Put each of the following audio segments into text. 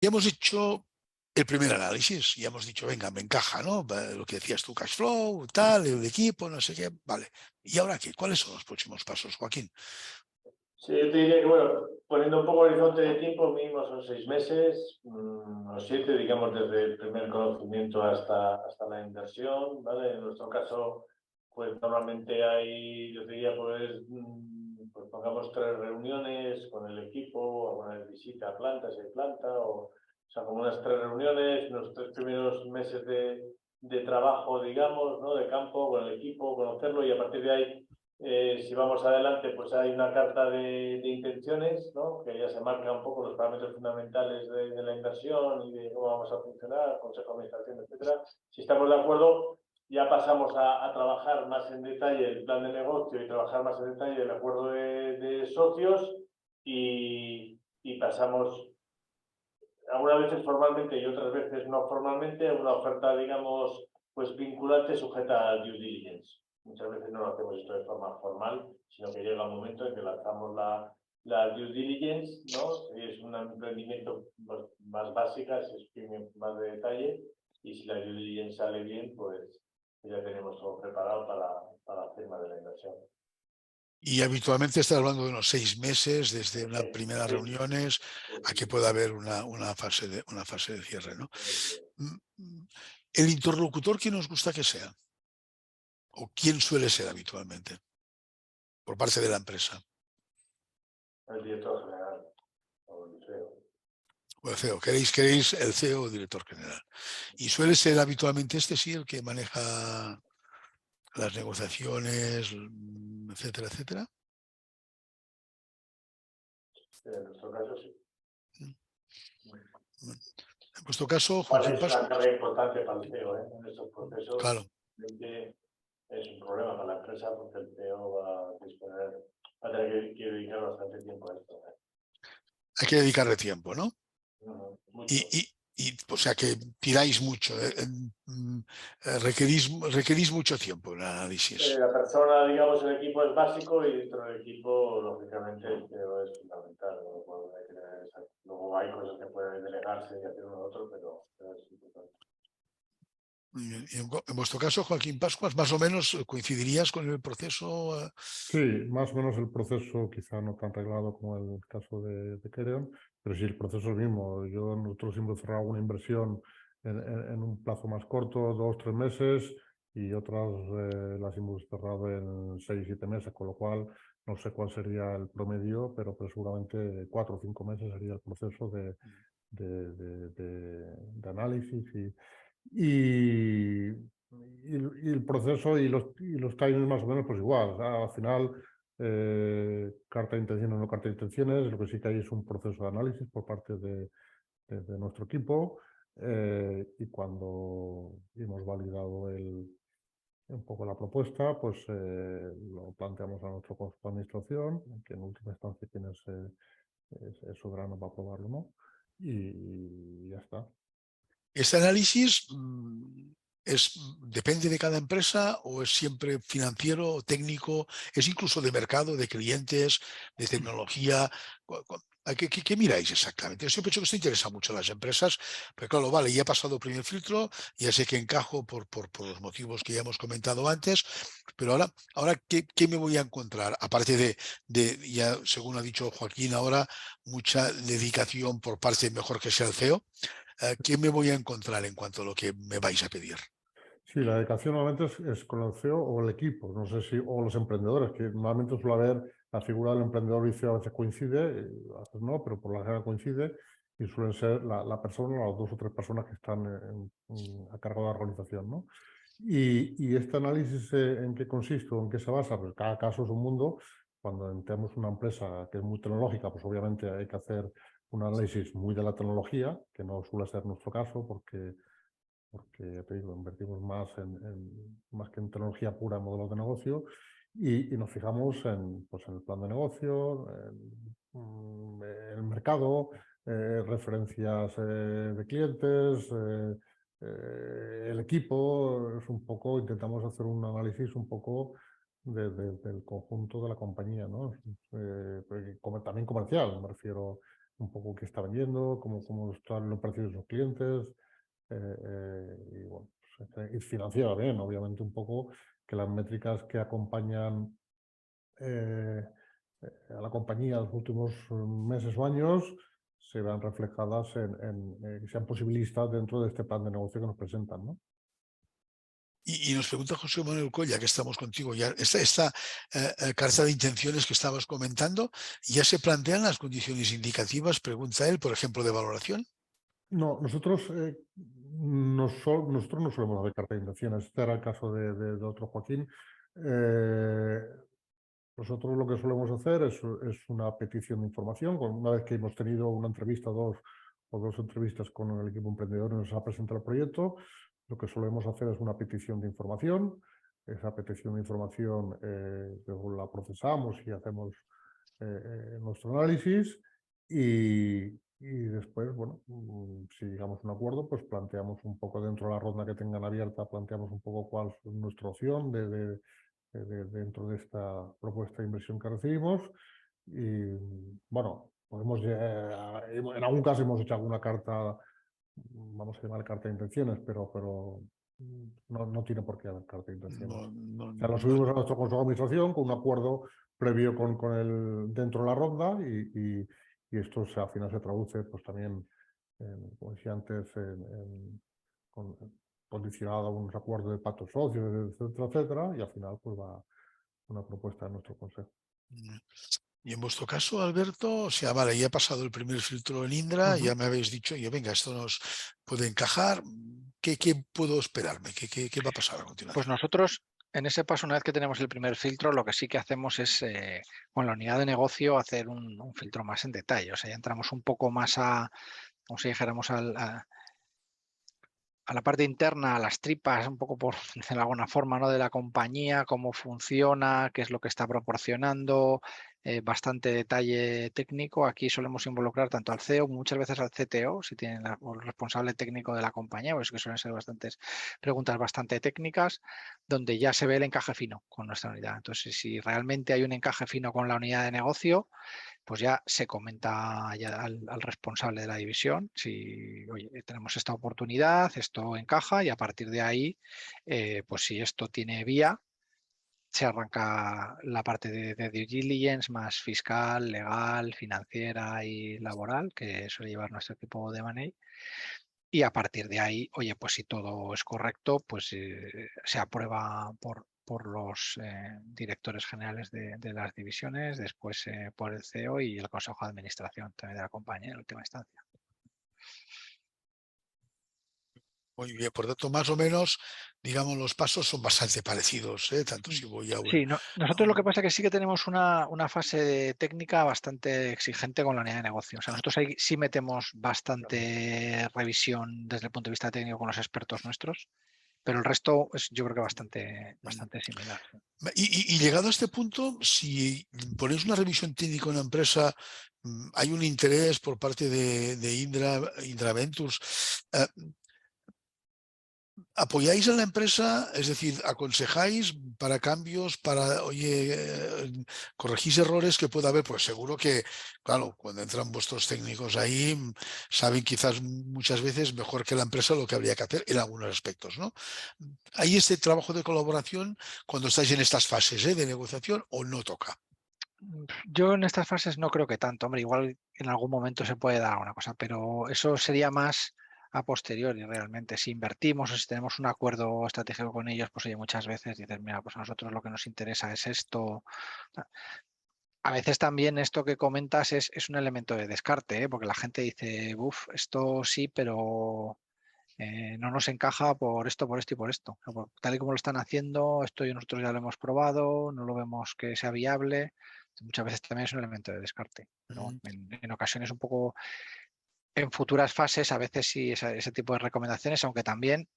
hemos hecho el primer análisis y hemos dicho, venga, me encaja, ¿no? Lo que decías tú, cash flow, tal, el equipo, no sé qué, vale. ¿Y ahora qué? ¿Cuáles son los próximos pasos, Joaquín? Sí, yo te diría que, bueno, poniendo un poco el horizonte de tiempo, mínimo son 6 meses, o 7, digamos, desde el primer conocimiento hasta la inversión, ¿vale? En nuestro caso, pues normalmente hay, yo te diría, pues pongamos 3 reuniones con el equipo, alguna visita a planta, si hay planta, o sea, como unas 3 reuniones, unos 3 primeros meses de trabajo, digamos, ¿no? De campo con el equipo, conocerlo, y a partir de ahí, si vamos adelante, pues hay una carta de intenciones, ¿no? Que ya se marca un poco los parámetros fundamentales de la inversión y de cómo vamos a funcionar, consejo de administración, etcétera. Si estamos de acuerdo, ya pasamos a trabajar más en detalle el plan de negocio y trabajar más en detalle el acuerdo de socios y pasamos algunas veces formalmente y otras veces no formalmente a una oferta, digamos, pues vinculante sujeta al due diligence. Muchas veces no lo hacemos esto de forma formal, sino que llega un momento en que lanzamos la due diligence, ¿no? Si es un emprendimiento más básica, se exprime más de detalle, y si la due diligence sale bien, pues ya tenemos todo preparado para la firma de la inversión. Y habitualmente estás hablando de unos 6 meses desde unas primeras reuniones a que pueda haber una fase de cierre, ¿no? El interlocutor, ¿quién nos gusta que sea? ¿O quién suele ser habitualmente por parte de la empresa? El director general o el CEO. O el CEO. ¿Queréis el CEO o director general? Y suele ser habitualmente este sí el que maneja las negociaciones, etcétera, etcétera. En nuestro caso, sí. En vuestro caso, Vale, Joaquín es una Pascuas. carga importante para el CEO, ¿eh? En estos procesos Claro, es un problema para la empresa porque el CEO va a tener que dedicar bastante tiempo a esto, ¿eh? hay que dedicarle tiempo, ¿no? Mucho. O sea que tiráis mucho, requerís mucho tiempo en el análisis. La persona, digamos, el equipo es básico y dentro del equipo, lógicamente, el CEO es fundamental, ¿no? Luego hay cosas que pueden delegarse y hacer uno u otro, pero es importante. Y en vuestro caso, Joaquín Pascuas, más o menos coincidirías con el proceso. Sí, más o menos el proceso, quizá no tan reglado como el caso de Kereon, pero sí el proceso es el mismo. Nosotros hemos cerrado una inversión en un plazo más corto, 2 o 3 meses, y otras las hemos cerrado en 6 o 7 meses, con lo cual no sé cuál sería el promedio, pero seguramente 4 o 5 meses sería el proceso de análisis y, y el proceso y los timings más o menos pues igual. O sea, al final, carta de intenciones o no carta de intenciones, lo que sí que hay es un proceso de análisis por parte de nuestro equipo, y cuando hemos validado un poco la propuesta, pues lo planteamos a nuestro consejo de administración, que en última instancia quien es soberano para aprobarlo o no, y ya está. ¿Este análisis depende de cada empresa o es siempre financiero o técnico? ¿Es incluso de mercado, de clientes, de tecnología? ¿Qué miráis exactamente? Yo siempre he dicho que esto interesa mucho a las empresas, pero claro, vale, ya he pasado el primer filtro, ya sé que encajo por los motivos que ya hemos comentado antes, pero ahora ¿qué me voy a encontrar? Aparte ya según ha dicho Joaquín, ahora mucha dedicación por parte, mejor que sea el CEO. ¿Qué me voy a encontrar en cuanto a lo que me vais a pedir? Sí, la dedicación normalmente es con el CEO o el equipo, no sé si, o los emprendedores, que normalmente suele haber la figura del emprendedor y CEO, a veces coincide, a veces no, pero por la general coincide, y suelen ser la persona, las 2 o 3 personas que están a cargo de la organización, ¿no? Y este análisis, ¿en qué consiste o en qué se basa? Pues cada caso es un mundo. Cuando tenemos una empresa que es muy tecnológica, pues obviamente hay que hacer un análisis muy de la tecnología, que no suele ser nuestro caso, porque ya te digo, invertimos más que en tecnología pura en modelos de negocio, y nos fijamos pues en el plan de negocio, en el mercado, referencias de clientes, el equipo. Es un poco, intentamos hacer un análisis un poco del conjunto de la compañía, ¿no? También comercial, me refiero. un poco qué está vendiendo, cómo están los precios de sus clientes, y bueno, pues, y financiera bien, obviamente un poco que las métricas que acompañan a la compañía en los últimos meses o años se vean reflejadas que sean posibilistas dentro de este plan de negocio que nos presentan, ¿no? Y nos pregunta José Manuel Colla, que estamos contigo ya, esta carta de intenciones que estabas comentando, ¿ya se plantean las condiciones indicativas, pregunta él, por ejemplo, de valoración? No, nosotros no solemos hacer carta de intenciones. Este era el caso de otro Joaquín. Nosotros lo que solemos hacer es una petición de información. Una vez que hemos tenido una entrevista o dos entrevistas con el equipo emprendedor y nos ha presentado el proyecto, lo que solemos hacer es una petición de información. Esa petición de información luego la procesamos y hacemos nuestro análisis y después, bueno, si llegamos a un acuerdo, pues planteamos un poco dentro de la ronda que tengan abierta, planteamos un poco cuál es nuestra opción dentro de esta propuesta de inversión que recibimos. Y bueno, en algún caso hemos hecho alguna carta, vamos a llamar carta de intenciones, pero no tiene por qué haber carta de intenciones. O sea, lo subimos a nuestro consejo de administración con un acuerdo previo dentro de la ronda y esto al final se traduce pues también, como decía antes, condicionado a unos acuerdos de pactos socios, etcétera, etcétera, y al final pues va una propuesta de nuestro consejo. Y en vuestro caso, Alberto, o sea, vale, ya ha pasado el primer filtro en Indra, ya me habéis dicho, yo, venga, esto nos puede encajar, ¿qué puedo esperarme? ¿Qué va a pasar a Pues continuación? nosotros, en ese paso, una vez que tenemos el primer filtro, lo que sí que hacemos es, con la unidad de negocio, hacer un filtro más en detalle. O sea, ya entramos un poco más como si dijéramos, a la parte interna, a las tripas, un poco por decirlo de alguna forma, ¿no? De la compañía, cómo funciona, qué es lo que está proporcionando, bastante detalle técnico. Aquí solemos involucrar tanto al CEO, muchas veces al CTO, si tienen o el responsable técnico de la compañía, pues que suelen ser bastantes preguntas bastante técnicas, donde ya se ve el encaje fino con nuestra unidad. Entonces, si realmente hay un encaje fino con la unidad de negocio, pues ya se comenta ya al responsable de la división si, oye, tenemos esta oportunidad, esto encaja y a partir de ahí, pues si esto tiene vía, se arranca la parte de due diligence más fiscal, legal, financiera y laboral que suele llevar nuestro equipo de M&A. Y a partir de ahí, oye, pues si todo es correcto, pues se aprueba por los directores generales de las divisiones, después por el CEO y el Consejo de Administración también de la compañía en última instancia. Muy bien, por tanto, más o menos, digamos, los pasos son bastante parecidos, tanto si voy a Sí, nosotros lo que pasa es que sí que tenemos una fase técnica bastante exigente con la unidad de negocio. O sea, nosotros ahí sí metemos bastante revisión desde el punto de vista técnico con los expertos nuestros, pero el resto es, yo creo que bastante similar. Y llegado a este punto, si ponéis una revisión técnica en una empresa, hay un interés por parte de Indra Ventures, ¿apoyáis a la empresa? Es decir, ¿aconsejáis para cambios, para, oye, corregís errores que pueda haber? Pues seguro que, claro, cuando entran vuestros técnicos ahí, saben quizás muchas veces mejor que la empresa lo que habría que hacer en algunos aspectos, ¿no? ¿Hay este trabajo de colaboración cuando estáis en estas fases de negociación o no toca? Yo en estas fases no creo que tanto, hombre, igual en algún momento se puede dar una cosa, pero eso sería más a posteriori realmente. Si invertimos o si tenemos un acuerdo estratégico con ellos, pues oye, muchas veces dices, mira, pues a nosotros lo que nos interesa es esto. A veces también esto que comentas es un elemento de descarte, porque la gente dice, uff, esto sí, pero no nos encaja por esto y por esto. O sea, tal y como lo están haciendo, esto nosotros ya lo hemos probado, no lo vemos que sea viable. Muchas veces también es un elemento de descarte. Pero en ocasiones un poco en futuras fases, a veces sí ese tipo de recomendaciones, aunque también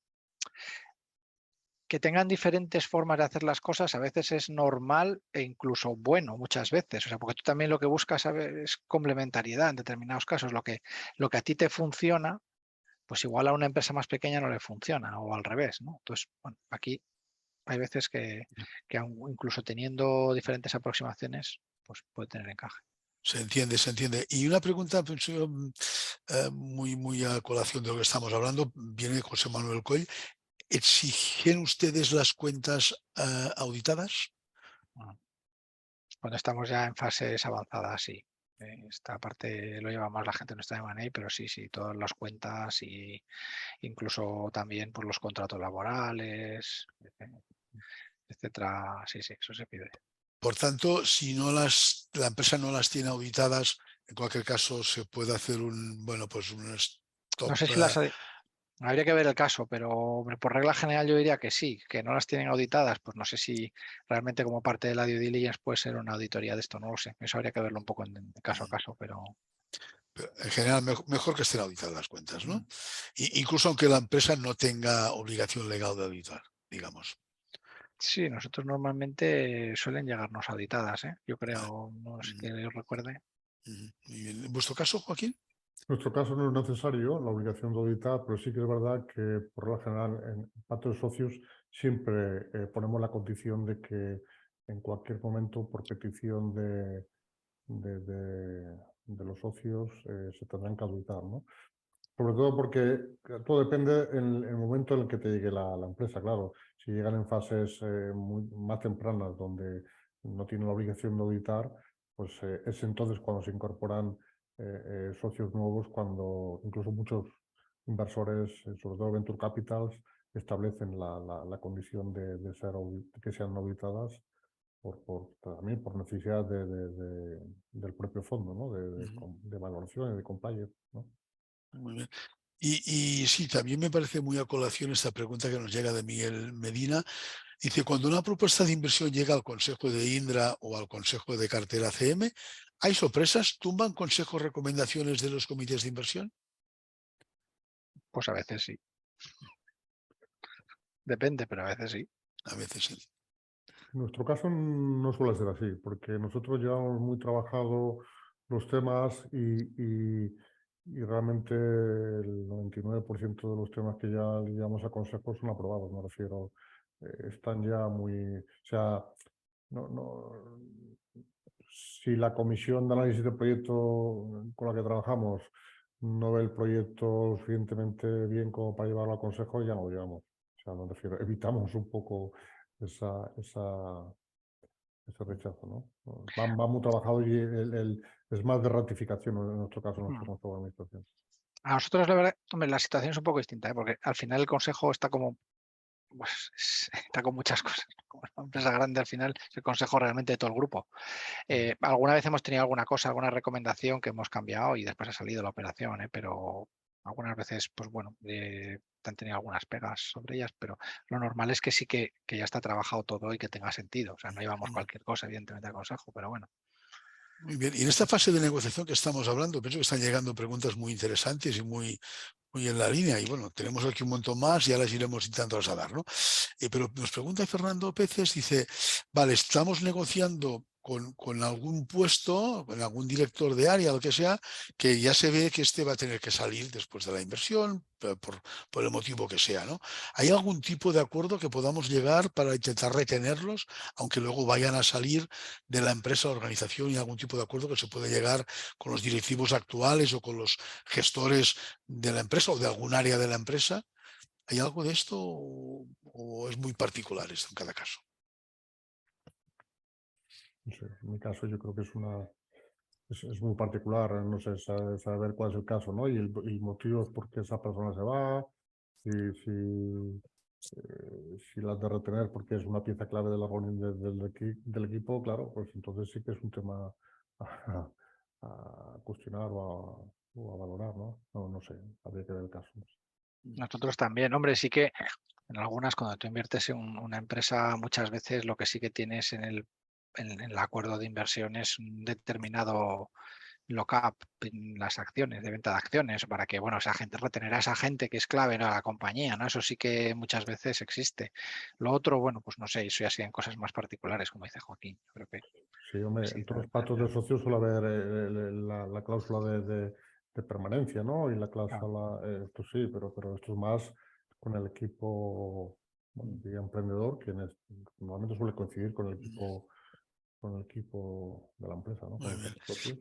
que tengan diferentes formas de hacer las cosas a veces es normal e incluso bueno muchas veces. O sea, porque tú también lo que buscas es complementariedad en determinados casos. Lo que a ti te funciona, pues igual a una empresa más pequeña no le funciona o al revés, ¿no? Entonces, bueno, aquí hay veces que incluso teniendo diferentes aproximaciones, pues puede tener encaje. Se entiende, se entiende. Y una pregunta pues, muy a colación de lo que estamos hablando, viene José Manuel Coll. ¿Exigen ustedes las cuentas auditadas? Cuando estamos ya en fases avanzadas, sí. Esta parte lo lleva más la gente de nuestra M&A, pero sí, todas las cuentas y incluso también por los contratos laborales, etcétera. Sí, eso se pide. Por tanto, si la empresa no las tiene auditadas, en cualquier caso se puede hacer un stop. No sé si habría que ver el caso, pero hombre, por regla general yo diría que sí, que no las tienen auditadas, pues no sé si realmente como parte de la due diligence puede ser una auditoría de esto, no lo sé. Eso habría que verlo un poco en caso a caso, pero... En general, mejor que estén auditadas las cuentas, ¿no? Incluso aunque la empresa no tenga obligación legal de auditar, digamos. Sí, nosotros normalmente suelen llegarnos auditadas, ¿eh? Yo Vale. creo, no sé que yo recuerde. Muy bien. ¿En vuestro caso, Joaquín? En nuestro caso no es necesario la obligación de auditar, pero sí que es verdad que por lo general en pacto de socios siempre ponemos la condición de que en cualquier momento, por petición de los socios, se tendrán que auditar, ¿no? Sobre todo porque todo depende en el momento en el que te llegue la empresa, claro. Si llegan en fases más tempranas donde no tienen la obligación de auditar, pues es entonces cuando se incorporan socios nuevos, cuando incluso muchos inversores, sobre todo Venture Capitals, establecen la condición de que sean auditadas también por necesidad del propio fondo, ¿no? De valoración y de compliance, ¿no? Muy bien. Y sí, también me parece muy a colación esta pregunta que nos llega de Miguel Medina. Dice, cuando una propuesta de inversión llega al Consejo de Indra o al Consejo de Cartera CM, ¿hay sorpresas? ¿Tumban consejos, recomendaciones de los comités de inversión? Pues a veces sí. Depende, pero a veces sí. A veces sí. En nuestro caso no suele ser así, porque nosotros llevamos muy trabajado los temas y realmente el 99% de los temas que ya llevamos a consejo son aprobados, me refiero. Están ya muy... O sea, si la comisión de análisis de proyecto con la que trabajamos no ve el proyecto suficientemente bien como para llevarlo a consejo, ya no lo llevamos. O sea, me refiero, evitamos un poco ese rechazo, ¿no? Va muy trabajado y es más de ratificación en nuestro caso, en nuestro consejo de administración. A nosotros, la verdad, hombre, la situación es un poco distinta, ¿eh? Porque al final el consejo está como, pues, está con muchas cosas. Como una empresa grande, al final es el consejo realmente de todo el grupo. Alguna vez hemos tenido alguna cosa, alguna recomendación que hemos cambiado y después ha salido la operación, ¿eh? Pero algunas veces, pues bueno, han tenido algunas pegas sobre ellas, pero lo normal es que sí que ya está trabajado todo y que tenga sentido. O sea, no llevamos cualquier cosa, evidentemente, al consejo, pero bueno. Muy bien. Y en esta fase de negociación que estamos hablando, pienso que están llegando preguntas muy interesantes y muy en la línea. Y bueno, tenemos aquí un montón más y ya las iremos intentando trasladar, ¿no? Pero nos pregunta Fernando Peces, dice, vale, estamos negociando con algún puesto, con algún director de área, lo que sea, que ya se ve que este va a tener que salir después de la inversión, por el motivo que sea, ¿no? ¿Hay algún tipo de acuerdo que podamos llegar para intentar retenerlos, aunque luego vayan a salir de la empresa o organización, y algún tipo de acuerdo que se puede llegar con los directivos actuales o con los gestores de la empresa o de algún área de la empresa? ¿Hay algo de esto o es muy particular esto en cada caso? No sé, en mi caso yo creo que es muy particular, no sé, saber cuál es el caso, ¿no? Y motivos por qué esa persona se va, si las de retener porque es una pieza clave de la reunión del equipo, claro, pues entonces sí que es un tema a cuestionar o a valorar, ¿no? No sé, habría que ver el caso. Nosotros también, hombre, sí que en algunas, cuando tú inviertes en una empresa, muchas veces lo que sí que tienes en el acuerdo de inversión es un determinado lock-up en las acciones, de venta de acciones, para que, bueno, esa gente, retener a esa gente que es clave, ¿no?, a la compañía, ¿no? Eso sí que muchas veces existe. Lo otro, bueno, pues no sé, eso ya serían cosas más particulares, como dice Joaquín. Yo creo que Sí, hombre, sí, en todos los pactos de socios suele haber la cláusula de permanencia, ¿no? Y la claro. cláusula, esto sí, pero esto es más con el equipo, bueno, diría emprendedor, normalmente suele coincidir con el equipo de la empresa, ¿no? Con los socios.